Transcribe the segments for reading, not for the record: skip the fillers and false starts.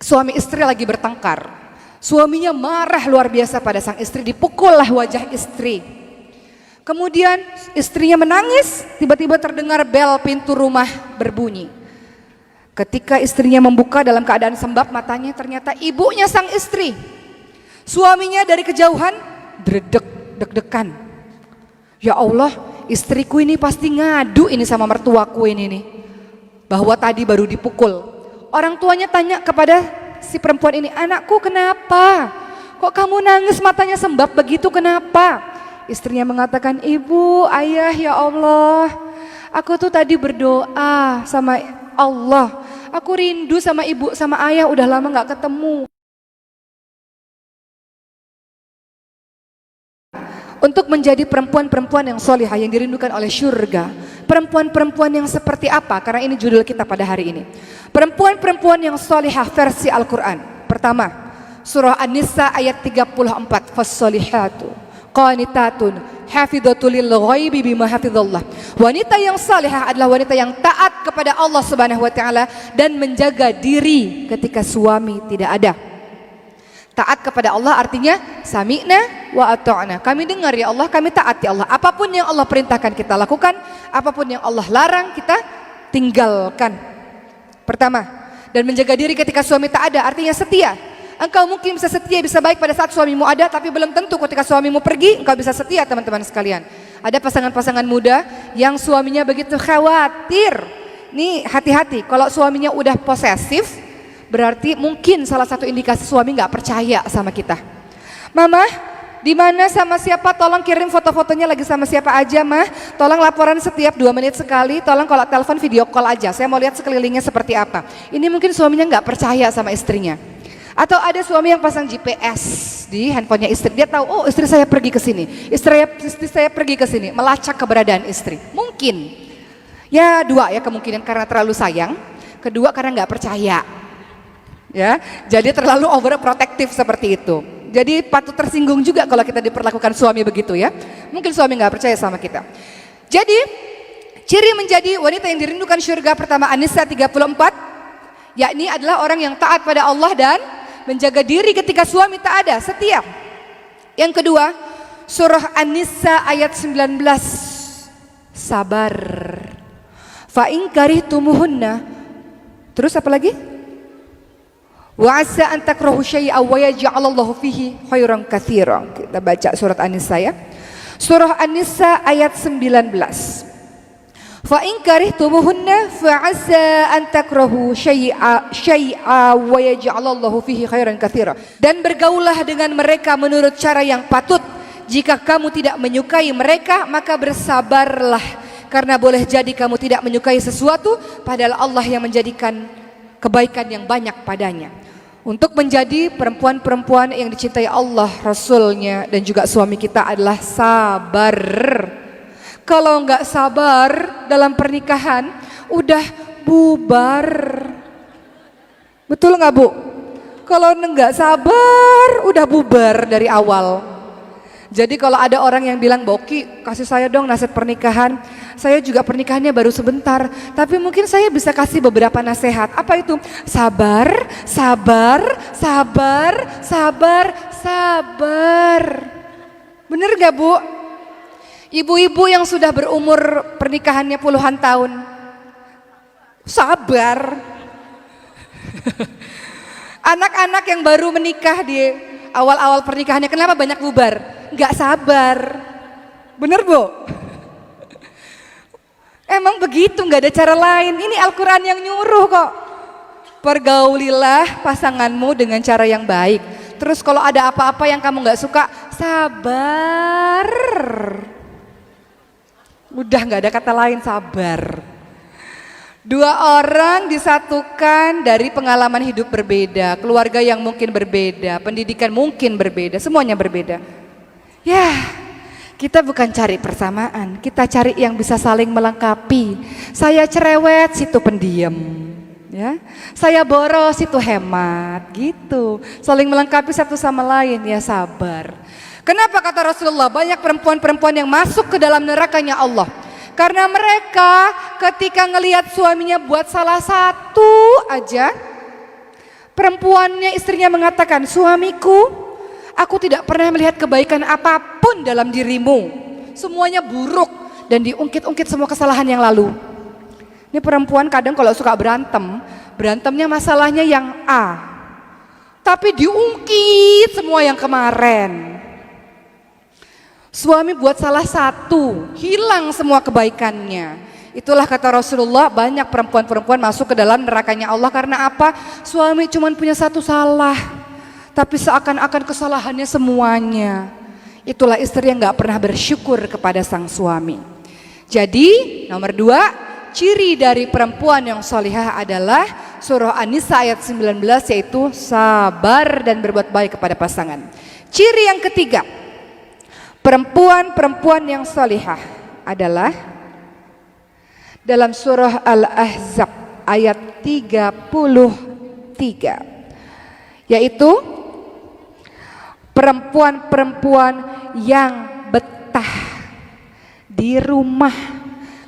Suami istri lagi bertengkar. Suaminya marah luar biasa pada sang istri, dipukullah wajah istri. Kemudian istrinya menangis, tiba-tiba terdengar bel pintu rumah berbunyi. Ketika istrinya membuka dalam keadaan sembab matanya, ternyata ibunya sang istri. Suaminya dari kejauhan dredeg, deg-degan. Ya Allah, istriku ini pasti ngadu ini sama mertuaku ini nih, bahwa tadi baru dipukul. Orang tuanya tanya kepada si perempuan ini, anakku kenapa? Kok kamu nangis matanya sembab begitu, kenapa? Istrinya mengatakan, ibu, ayah, ya Allah, aku tuh tadi berdoa sama Allah, aku rindu sama ibu sama ayah, udah lama gak ketemu. Untuk menjadi perempuan-perempuan yang solihah yang dirindukan oleh syurga. Perempuan-perempuan yang seperti apa? Karena ini judul kita pada hari ini. Perempuan-perempuan yang solihah versi Al-Quran. Pertama, surah An-Nisa ayat 34. Fassolihatu qanitatun hafidhatul lil ghaibi bima hafidhallah. Wanita yang salihah adalah wanita yang taat kepada Allah Subhanahu wa taala dan menjaga diri ketika suami tidak ada. Taat kepada Allah artinya sami'na wa ata'na. Kami dengar ya Allah, kami taati Allah. Apapun yang Allah perintahkan kita lakukan, apapun yang Allah larang kita tinggalkan. Pertama, dan menjaga diri ketika suami tak ada artinya setia. Engkau mungkin bisa setia, bisa baik pada saat suamimu ada, tapi belum tentu ketika suamimu pergi engkau bisa setia, teman-teman sekalian. Ada pasangan-pasangan muda yang suaminya begitu khawatir. Nih hati-hati, kalau suaminya udah posesif, berarti mungkin salah satu indikasi suami nggak percaya sama kita. Mama, di mana sama siapa? Tolong kirim foto-fotonya lagi sama siapa aja, mah. Tolong laporan setiap 2 menit sekali. Tolong kalau telepon video call aja. Saya mau lihat sekelilingnya seperti apa. Ini mungkin suaminya nggak percaya sama istrinya. Atau ada suami yang pasang GPS di handphonenya istri. Dia tahu, oh istri saya pergi ke sini. Istri saya pergi ke sini, melacak keberadaan istri. Mungkin. Ya 2 ya kemungkinan, karena terlalu sayang. Kedua karena nggak percaya. Ya, jadi terlalu overprotective seperti itu. Jadi patut tersinggung juga kalau kita diperlakukan suami begitu ya. Mungkin suami nggak percaya sama kita. Jadi ciri menjadi wanita yang dirindukan syurga pertama An-Nisa 34, yakni adalah orang yang taat pada Allah dan menjaga diri ketika suami tak ada, setia. Yang kedua, surah An-Nisa ayat 19, sabar. Fa in karihtumuhunna. Terus apa lagi? Wa asa an takrahu syai'an wa yaj'alallahu fihi khairan katsiran. Kita baca surat An-Nisa ya. Surah An-Nisa ayat 19. Fa in karihtumuhunna fa asa an takrahu syai'a wa yaj'alallahu fihi khairan katsiran. Dan bergaullah dengan mereka menurut cara yang patut. Jika kamu tidak menyukai mereka, maka bersabarlah, karena boleh jadi kamu tidak menyukai sesuatu padahal Allah yang menjadikan kebaikan yang banyak padanya. Untuk menjadi perempuan-perempuan yang dicintai Allah, Rasulnya, dan juga suami kita adalah sabar. Kalau nggak sabar dalam pernikahan, udah bubar. Betul nggak Bu? Kalau nggak sabar, udah bubar dari awal. Jadi kalau ada orang yang bilang, Boki kasih saya dong nasihat pernikahan, saya juga pernikahannya baru sebentar, tapi mungkin saya bisa kasih beberapa nasihat. Apa itu? Sabar, sabar, sabar, sabar, sabar. Bener gak Bu? Ibu-ibu yang sudah berumur pernikahannya puluhan tahun, sabar. Anak-anak yang baru menikah di awal-awal pernikahannya, kenapa banyak bubar? Gak sabar. Bener Bu? Emang begitu, gak ada cara lain. Ini Al-Quran yang nyuruh kok. Pergaulilah pasanganmu dengan cara yang baik. Terus kalau ada apa-apa yang kamu gak suka, sabar. Udah gak ada kata lain, sabar. 2 orang disatukan dari pengalaman hidup berbeda, keluarga yang mungkin berbeda, pendidikan mungkin berbeda, semuanya berbeda. Ya, kita bukan cari persamaan, kita cari yang bisa saling melengkapi. Saya cerewet, situ pendiam, ya. Saya boros, situ hemat, gitu. Saling melengkapi satu sama lain, ya sabar. Kenapa kata Rasulullah banyak perempuan-perempuan yang masuk ke dalam nerakanya Allah? Karena mereka ketika ngelihat suaminya buat salah satu aja, Perempuannya, istrinya mengatakan, suamiku, aku tidak pernah melihat kebaikan apapun dalam dirimu. Semuanya buruk dan diungkit-ungkit semua kesalahan yang lalu. Ini perempuan kadang kalau suka berantem, berantemnya masalahnya yang A, tapi diungkit semua yang kemarin. Suami buat salah satu, hilang semua kebaikannya. Itulah kata Rasulullah, banyak perempuan-perempuan masuk ke dalam nerakanya Allah karena apa? Suami cuma punya satu salah, tapi seakan-akan kesalahannya semuanya. Itulah istri yang gak pernah bersyukur kepada sang suami. Jadi nomor 2, ciri dari perempuan yang salihah adalah surah An-Nisa ayat 19, yaitu sabar dan berbuat baik kepada pasangan. Ciri yang ketiga, perempuan-perempuan yang salihah adalah dalam surah Al-Ahzab ayat 33, yaitu perempuan-perempuan yang betah di rumah,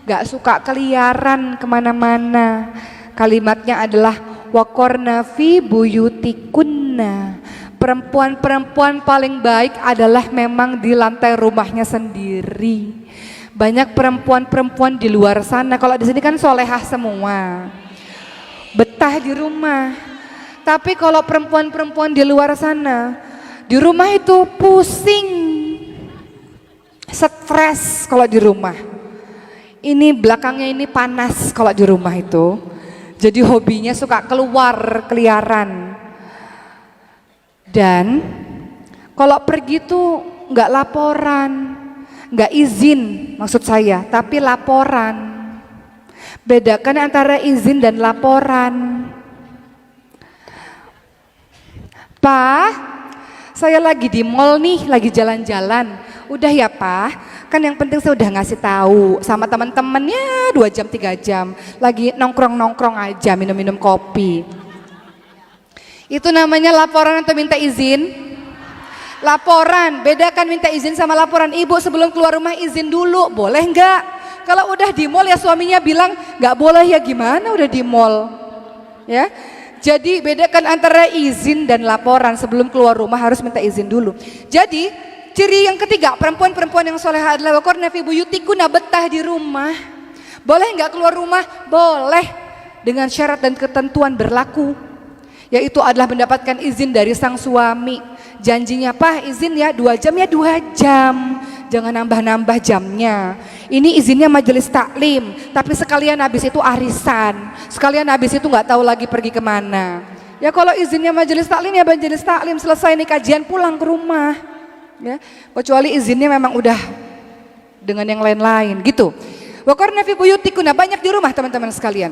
gak suka keliaran kemana-mana. Kalimatnya adalah waqarna fi buyutikunna. Perempuan-perempuan paling baik adalah memang di lantai rumahnya sendiri. Banyak perempuan-perempuan di luar sana, kalau di sini kan solehah semua, betah di rumah. Tapi kalau perempuan-perempuan di luar sana, di rumah itu pusing, stres kalau di rumah. Ini belakangnya ini panas kalau di rumah itu. Jadi hobinya suka keluar keliaran. Dan kalau pergi tuh nggak laporan, nggak izin maksud saya, tapi laporan. Bedakan antara izin dan laporan. Pak, saya lagi di mall nih, lagi jalan-jalan. Udah ya Pak, kan yang penting saya udah ngasih tahu sama teman-temannya 2 jam 3 jam lagi nongkrong-nongkrong aja, minum-minum kopi. Itu namanya laporan atau minta izin? Laporan. Bedakan minta izin sama laporan. Ibu sebelum keluar rumah izin dulu, boleh nggak? Kalau udah di mall ya suaminya bilang nggak boleh, ya gimana udah di mall, ya. Jadi bedakan antara izin dan laporan. Sebelum keluar rumah harus minta izin dulu. Jadi ciri yang ketiga, perempuan-perempuan yang solehah adalah waqarna fi buyutikunna, betah di rumah. Boleh nggak keluar rumah? Boleh, dengan syarat dan ketentuan berlaku, yaitu adalah mendapatkan izin dari sang suami. Janjinya, Pak izin ya 2 jam ya 2 jam, jangan nambah-nambah jamnya. Ini izinnya majelis taklim, tapi sekalian habis itu arisan, sekalian habis itu nggak tahu lagi pergi kemana. Ya kalau izinnya majelis taklim ya majelis taklim, selesai nih kajian pulang ke rumah. Ya, kecuali izinnya memang udah dengan yang lain-lain gitu. Waqarna fi buyutikunna, banyak di rumah teman-teman sekalian.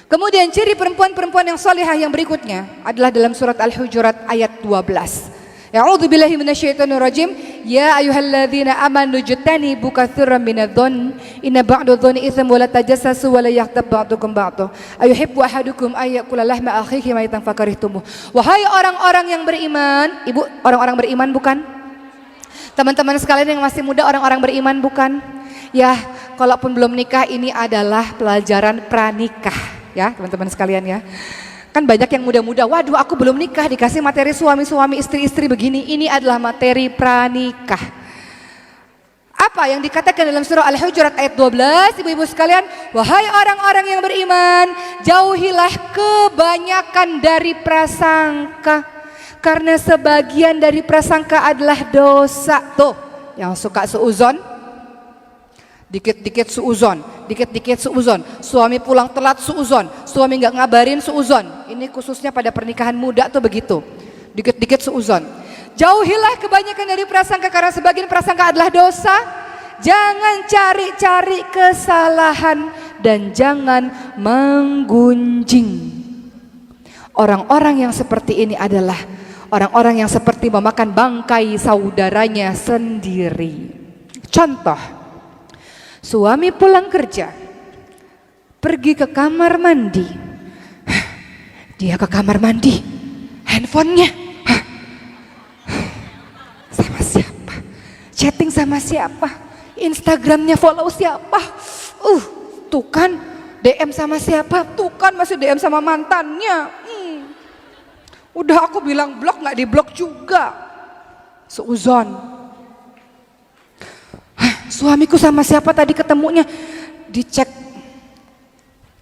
Kemudian ciri perempuan-perempuan yang salihah yang berikutnya adalah dalam surat Al-Hujurat ayat 12. A'udzubillahi minasyaitonirrajim. Ya ayyuhalladzina amanu jtanibu katsiran minadh-dhonn inna ba'dadh-dhonni itsmun wa la tajassasu wa la yaghtab ba'dukum ba'dha ayuhibbu ahadukum ay ya'kula lahma akhihi maytan fakarihtumuh. Wahai orang-orang yang beriman, Ibu orang-orang beriman bukan? Teman-teman sekalian yang masih muda, orang-orang beriman bukan? Ya, kalaupun belum nikah, ini adalah pelajaran pranikah ya teman-teman sekalian ya. Kan banyak yang muda-muda, waduh aku belum nikah dikasih materi suami-suami, istri-istri begini. Ini adalah materi pranikah. Apa yang dikatakan dalam surah Al-Hujurat ayat 12, ibu-ibu sekalian? Wahai orang-orang yang beriman, jauhilah kebanyakan dari prasangka, karena sebagian dari prasangka adalah dosa. Tuh, yang suka suuzon, dikit-dikit suuzon, dikit-dikit suuzon. Suami pulang telat suuzon, suami nggak ngabarin suuzon. Ini khususnya pada pernikahan muda tuh begitu, dikit-dikit suuzon. Jauhilah kebanyakan dari prasangka, karena sebagian prasangka adalah dosa. Jangan cari-cari kesalahan dan jangan menggunjing. Orang-orang yang seperti ini adalah orang-orang yang seperti memakan bangkai saudaranya sendiri. Contoh, suami pulang kerja, pergi ke kamar mandi. Dia ke kamar mandi, handphonenya sama siapa? Chatting sama siapa? Instagramnya follow siapa? Tuh kan DM sama siapa? Tuh kan masih DM sama mantannya. Udah aku bilang blok nggak diblok juga. Seuzon. Suamiku sama siapa tadi ketemunya? Dicek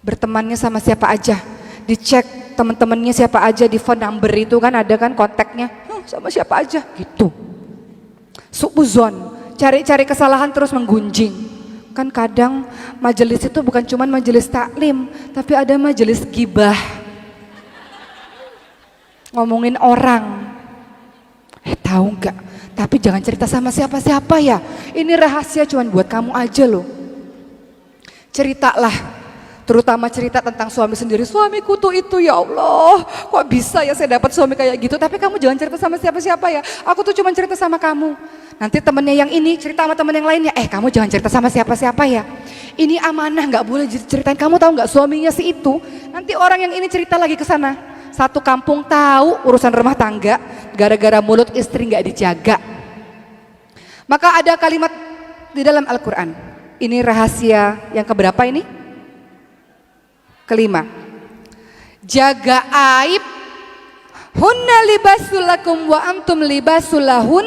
bertemannya sama siapa aja. Dicek teman-temannya siapa aja di phone number itu kan ada kan kontaknya. Sama siapa aja gitu. Suuzon. Cari-cari kesalahan terus menggunjing. Kan kadang majelis itu bukan cuma majelis taklim, tapi ada majelis gibah. Ngomongin orang. Tahu nggak? Tapi jangan cerita sama siapa-siapa ya. Ini rahasia cuma buat kamu aja loh. Ceritalah, terutama cerita tentang suami sendiri. Suamiku tuh itu, ya Allah, kok bisa ya saya dapat suami kayak gitu. Tapi kamu jangan cerita sama siapa-siapa ya. Aku tuh cuma cerita sama kamu. Nanti temennya yang ini cerita sama temen yang lainnya. Kamu jangan cerita sama siapa-siapa ya. Ini amanah, nggak boleh ceritain. Kamu tahu nggak suaminya si itu? Nanti orang yang ini cerita lagi ke sana. Satu kampung tahu urusan rumah tangga gara-gara mulut istri nggak dijaga. Maka ada kalimat di dalam Al-Quran. Ini rahasia yang keberapa ini? Kelima. Jaga aib. Hunna libasul lakum wa antum libasul lahun.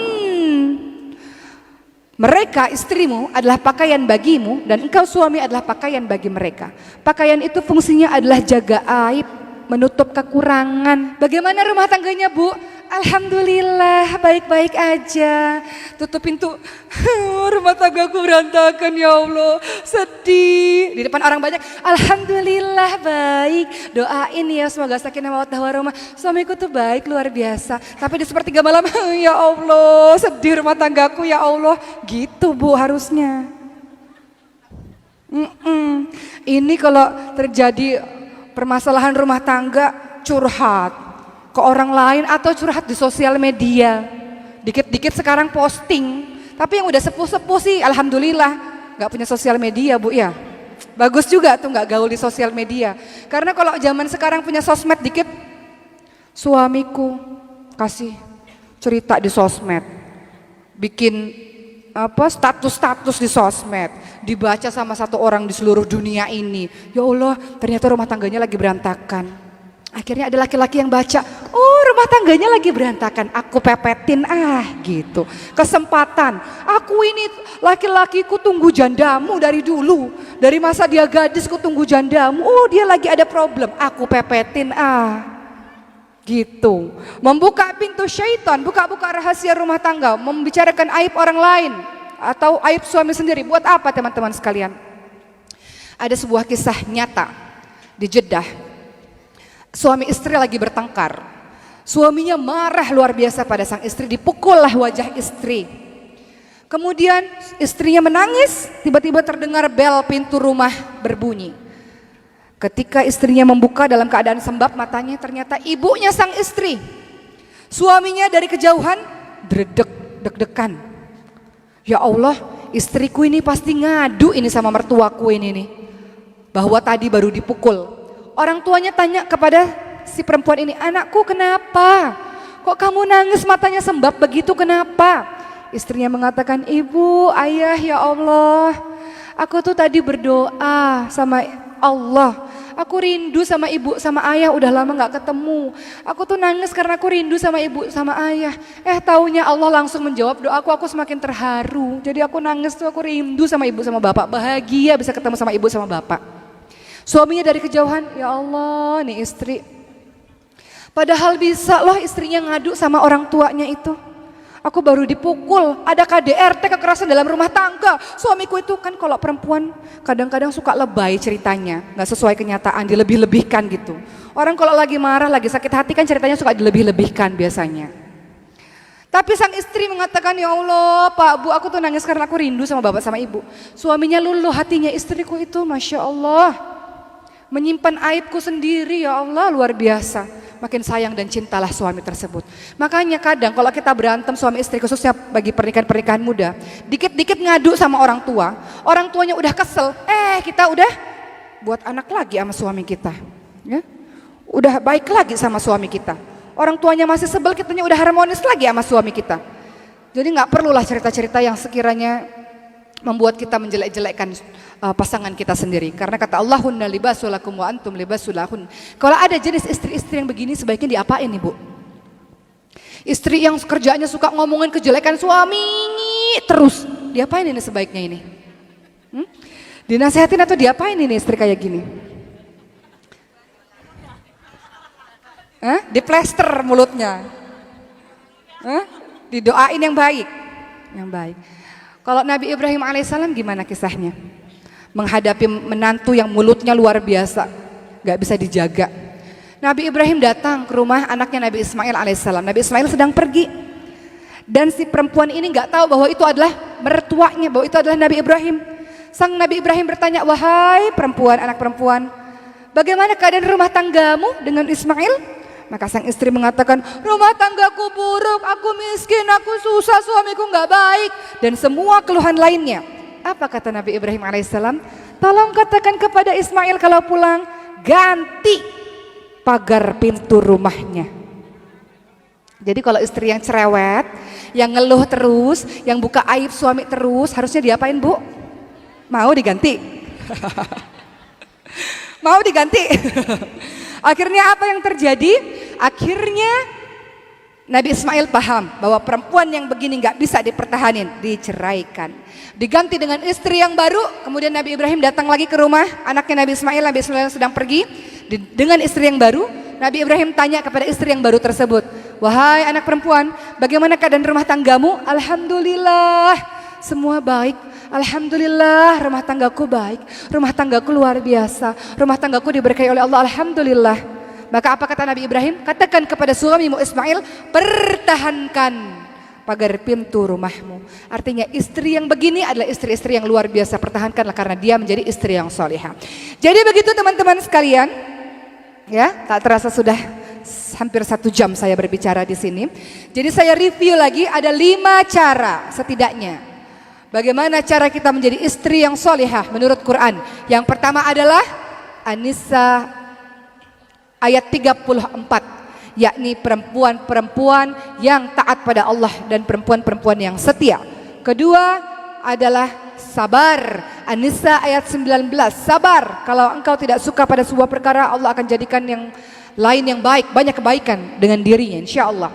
Mereka istrimu adalah pakaian bagimu dan engkau suami adalah pakaian bagi mereka. Pakaian itu fungsinya adalah jaga aib, menutup kekurangan. Bagaimana rumah tangganya, Bu? Alhamdulillah baik-baik aja. Tutup pintu. Rumah tanggaku berantakan ya Allah. Sedih. Di depan orang banyak. Alhamdulillah baik. Doain ya semoga sakinah mawaddah warahmah. Suamiku tuh baik luar biasa. Tapi di sepertiga malam ya Allah sedih rumah tanggaku ya Allah. Gitu Bu harusnya. Ini kalau terjadi permasalahan rumah tangga curhat ke orang lain atau curhat di sosial media. Dikit-dikit sekarang posting. Tapi yang udah sepuh-sepuh sih alhamdulillah gak punya sosial media Bu ya. Bagus juga tuh gak gaul di sosial media. Karena kalau zaman sekarang punya sosmed dikit, suamiku kasih cerita di sosmed. Bikin status-status di sosmed. Dibaca sama satu orang di seluruh dunia ini. Ya Allah ternyata rumah tangganya lagi berantakan. Akhirnya ada laki-laki yang baca, oh rumah tangganya lagi berantakan, aku pepetin gitu. Kesempatan, aku ini laki-lakiku tunggu jandamu dari dulu. Dari masa dia gadis ku tunggu jandamu, oh dia lagi ada problem, aku pepetin gitu. Membuka pintu syaitan, buka-buka rahasia rumah tangga, membicarakan aib orang lain atau aib suami sendiri. Buat apa teman-teman sekalian? Ada sebuah kisah nyata di Jeddah. Suami istri lagi bertengkar. Suaminya marah luar biasa pada sang istri, dipukullah wajah istri. Kemudian istrinya menangis, tiba-tiba terdengar bel pintu rumah berbunyi. Ketika istrinya membuka dalam keadaan sembab matanya, ternyata ibunya sang istri. Suaminya dari kejauhan deg-degan. Ya Allah, istriku ini pasti ngadu ini sama mertuaku ini nih. Bahwa tadi baru dipukul. Orang tuanya tanya kepada si perempuan ini, anakku kenapa? Kok kamu nangis matanya sembab begitu kenapa? Istrinya mengatakan, ibu, ayah ya Allah, aku tuh tadi berdoa sama Allah. Aku rindu sama ibu sama ayah udah lama gak ketemu. Aku tuh nangis karena aku rindu sama ibu sama ayah. Taunya Allah langsung menjawab doaku, aku semakin terharu. Jadi aku nangis tuh aku rindu sama ibu sama bapak. Bahagia bisa ketemu sama ibu sama bapak. Suaminya dari kejauhan, ya Allah nih istri. Padahal bisa loh istrinya ngadu sama orang tuanya itu. Aku baru dipukul, ada KDRT kekerasan dalam rumah tangga. Suamiku itu kan kalau perempuan kadang-kadang suka lebay ceritanya. Gak sesuai kenyataan, dilebih-lebihkan gitu. Orang kalau lagi marah, lagi sakit hati kan ceritanya suka dilebih-lebihkan biasanya. Tapi sang istri mengatakan, ya Allah Pak Bu aku tuh nangis karena aku rindu sama bapak sama ibu. Suaminya luluh hatinya, istriku itu Masya Allah. Menyimpan aibku sendiri ya Allah luar biasa. Makin sayang dan cintalah suami tersebut. Makanya kadang kalau kita berantem suami istri khususnya bagi pernikahan-pernikahan muda. Dikit-dikit ngadu sama orang tua. Orang tuanya udah kesel. Kita udah buat anak lagi sama suami kita. Ya? Udah baik lagi sama suami kita. Orang tuanya masih sebel, kitanya udah harmonis lagi sama suami kita. Jadi gak perlulah cerita-cerita yang sekiranya membuat kita menjelek-jelekkan pasangan kita sendiri. Karena kata Allah, hunna libasul lakum wa antum libasul lahun. Kalau ada jenis istri-istri yang begini sebaiknya diapain nih Bu? Istri yang kerjanya suka ngomongin kejelekan suami terus. Diapain ini sebaiknya ini? Dinasehatin atau diapain ini istri kayak gini? Diplester mulutnya. Didoain yang baik. Yang baik. Kalau Nabi Ibrahim alaihissalam gimana kisahnya? Menghadapi menantu yang mulutnya luar biasa, gak bisa dijaga. Nabi Ibrahim datang ke rumah anaknya Nabi Ismail alaihissalam. Nabi Ismail sedang pergi. Dan si perempuan ini gak tahu bahwa itu adalah mertuanya, bahwa itu adalah Nabi Ibrahim. Sang Nabi Ibrahim bertanya, wahai perempuan, anak perempuan, bagaimana keadaan rumah tanggamu dengan Ismail? Maka sang istri mengatakan, rumah tanggaku buruk, aku miskin, aku susah, suamiku gak baik. Dan semua keluhan lainnya. Apa kata Nabi Ibrahim alaihissalam? Tolong katakan kepada Ismail kalau pulang, ganti pagar pintu rumahnya. Jadi kalau istri yang cerewet, yang ngeluh terus, yang buka aib suami terus, harusnya diapain bu? Mau diganti? Mau diganti? Akhirnya apa yang terjadi? Akhirnya Nabi Ismail paham bahwa perempuan yang begini gak bisa dipertahanin, diceraikan. Diganti dengan istri yang baru. Kemudian Nabi Ibrahim datang lagi ke rumah anaknya Nabi Ismail. Nabi Ismail sedang pergi dengan istri yang baru. Nabi Ibrahim tanya kepada istri yang baru tersebut, wahai anak perempuan, bagaimana keadaan rumah tanggamu? Alhamdulillah, semua baik. Alhamdulillah, rumah tanggaku baik. Rumah tanggaku luar biasa. Rumah tanggaku diberkahi oleh Allah. Alhamdulillah. Maka apa kata Nabi Ibrahim? Katakan kepada suamimu Ismail, pertahankan pagar pintu rumahmu. Artinya istri yang begini adalah istri-istri yang luar biasa. Pertahankanlah karena dia menjadi istri yang solihah. Jadi begitu teman-teman sekalian. Ya, tak terasa sudah hampir 1 jam saya berbicara di sini. Jadi saya review lagi, ada 5 cara setidaknya. Bagaimana cara kita menjadi istri yang solihah menurut Quran. Yang pertama adalah An-Nisa ayat 34, yakni perempuan-perempuan yang taat pada Allah dan perempuan-perempuan yang setia. Kedua adalah sabar. An-Nisa ayat 19, sabar. Kalau engkau tidak suka pada sebuah perkara, Allah akan jadikan yang lain yang baik, banyak kebaikan dengan dirinya insyaallah.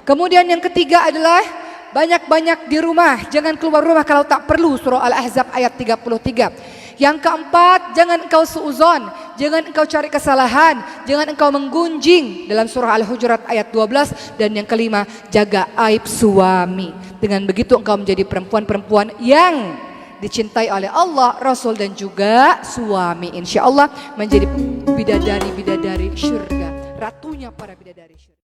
Kemudian yang ketiga adalah banyak-banyak di rumah, jangan keluar rumah kalau tak perlu, surah Al-Ahzab ayat 33. Yang keempat, jangan engkau suuzon, jangan engkau cari kesalahan, jangan engkau menggunjing dalam surah Al-Hujurat ayat 12. Dan yang kelima, jaga aib suami. Dengan begitu engkau menjadi perempuan-perempuan yang dicintai oleh Allah, Rasul dan juga suami. Insya Allah menjadi bidadari-bidadari syurga, ratunya para bidadari syurga.